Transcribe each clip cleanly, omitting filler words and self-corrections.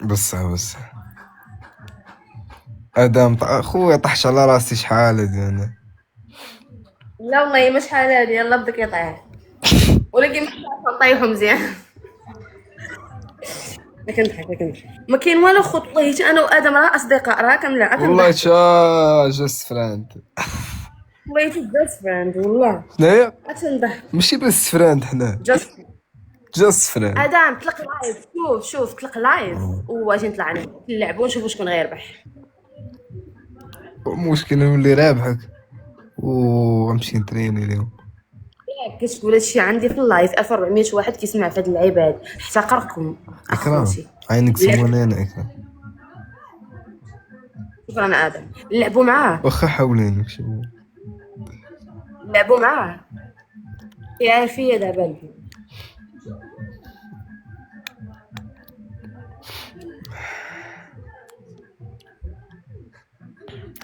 بس ادم خويا طحش على راسي شحال هادي انا. لا والله مش شحال هادي، يلا بدك يطيح، ولكن مش عارفه نطيحو مزيان. كنضحك ما كاين والو خوت، والله حتى انا وادم راه اصدقاء، راه والله كنضحكو. جاست فريند. والله حتى بيست فريند والله. شناهي؟ كنضحك ماشي بس فريند حنا، جاست. جاست فريند. ادم طلق لايف، شوف طلق لايف واجي نطلع نلعبو ونشوفو شكون غيربح. المشكل نولي رابحك وغنمشي نتريني اليوم. ياك كتقول هادشي عندي في اللايف 1400 واحد كيسمع في هاد اللعيبات، احتقركم اكرام اخوتي. عينك لعب- سموني انا اكرام. شكرا ادم، لعبوا معاه. واخا حاولينك شو. لعبوا معاه يعرف فيا دابا.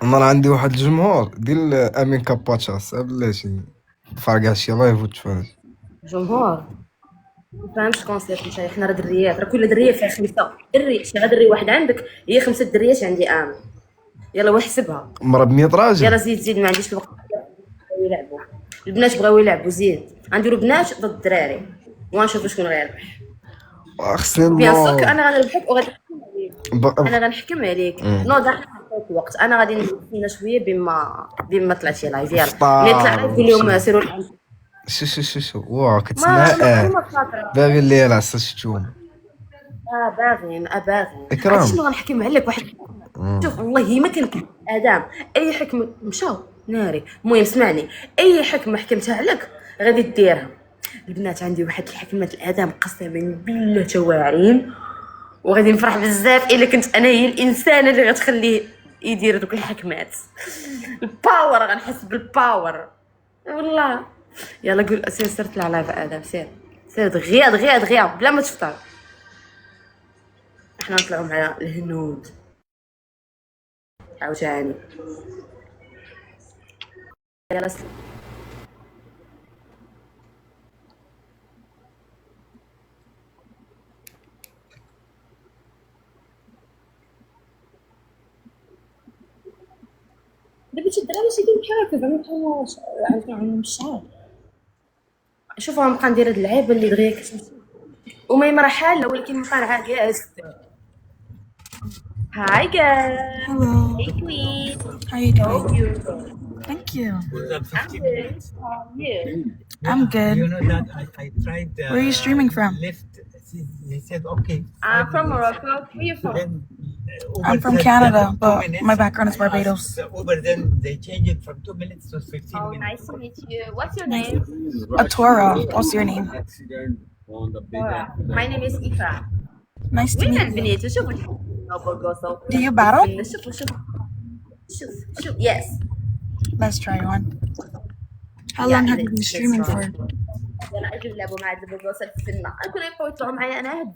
انا راه عندي واحد الجمهور ديال امين كاباتشاس بلاتي فرقع شي لايف وتفرج. جمهور ما فهمتش الكونسيبت نتايا، حنا راه دريات، راه كل دريه فيها 5 دري، شي دري واحد عندك هي 5 دريات عندي انا. يلا واحسبها. مرة ب100 راجل. يلا زيد ما عنديش الوقت. بغاو يلعبوا البنات، بغاو يلعبوا زيد، غنديروا بنات ضد الدراري ونشوفوا شكون غيربح. خصني بيان سور نوض. انا غنربحك وغادي نحكم عليك. انا غنحكم عليك، نوض نعطيك الوقت، انا غادي نستنى شويه بما طلعتي لايف. يلا ملي طلع لايف قول لهم سيروا شو واو ما كتسنى ما خاطر. باغي الليل عسى الشتوم. باغيين عرفتي اكرام. شنو غنحكم عليك واحد. شوف والله ما كنكذب ادم، اي حكمه مشاو ناري. المهم اسمعني، اي حكمه حكمتها عليك غادي ديرها. البنات عندي واحد الحكمات الادم قسما بالله تواعرين، وغادي نفرح بزاف الا كنت انا هي الانسانه اللي غتخليه يدير دوك الحكمات. الباور، غنحس بالباور والله. يلا قول سير طلع لايف ادم، سير دغيا بلا ما تفطر. احنا نطلعوا مع الهنود عاوتاني. يلا دابا شي الدراري شي يديروا بحال هكا زعما بحال عندهم الشعر. شوفوا غنبقى ندير هاد اللعيبه اللي دغيا كتمشي، وميمة راه حاله ولكن مقارعه كاع. هاي جايز. Hello. Hey queen. How you So doing? beautiful. Thank you. I'm good. How are you? I'm good. You know that I tried. Where are you streaming from? Lift. They said okay. I'm from Morocco. Where you from? Then Uber I'm from said Canada, that but 2 minutes. my background is I asked Barbados. the Uber, then they changed it from 2 minutes to 15 Oh, minutes. nice to meet you. What's your name? Atora, what's your name? My name is Ifa. Nice to وين meet you. البنيت؟ شوفوا برقصوا. Do you battle? شوف. Yes. Let's try one. How Yeah, long have you been let's streaming try. for? يلا اجي نلعبوا مع هاد البرقصه الفنه، كل يبقاو يطلعوا معايا انا